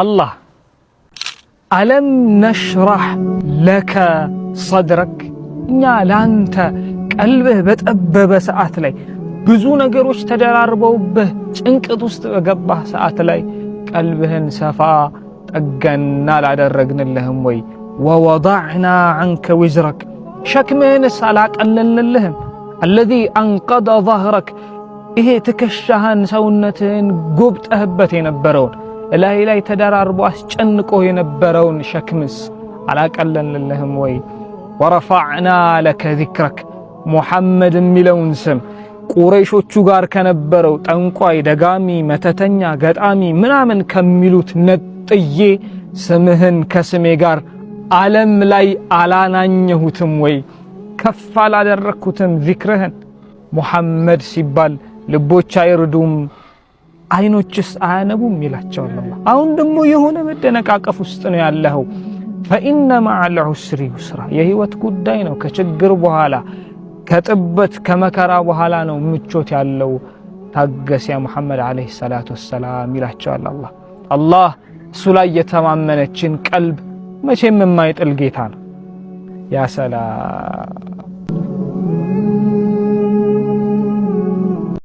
الله ألم نشرح لك صدرك إنيا لانت قلبه بتأبب ساعات لي ብዙ ነገሮች ተደራርበውብህ ጭንቀት ውስጥ በገባህ ሰዓት ላይ ቀልብህን ሰፋ ጠገና ላደረግንልህም ወይ ووضعنا عنك وزرك ሸክምህን ሳላቀለልልህም الذي انقض ظهرك ይሄ ትከሻህን ሰውነትህን ጎብጠህበት የነበረውን ላይ ተደራርቦ አስጨንቆ የነበረውን ሸክምስ አላቀለልልህም ወይ ورفعنا لك ذكرك محمد የሚለውን ስም ቁረይሾቹ ጋር ከነበረው ጠንቋይ ደጋሚ መተተኛ ገጣሚ ምናምን ከሚሉት ነጥዬ ስምህን ከስሜ ጋር ዓለም ላይ አላናኘሁትም ወይ ከፍ አላደረኩትም ዚክርህን ሙሐመድ ሲባል ልቦች አይርዱም አይኖችስ አያነቡም ይላቸዋል አላህ አሁን ደግሞ የሆነ መደነቃቀፍ ውስጥ ነው ያለው فإن مع العسر يسرا የህይወት ጉዳይ ነው ከችግር በኋላ ከጥበት ከመከራ በኋላ ነው ምቾት ያለው ታገስ ያ መሐመድ አለይሂ ሰላቱ ወሰላም ይላቸዋል አላህ እሱ ላይ የተማመነችን ቀልብ መቼም የማይጥል ጌታ ነው ያ ሰላም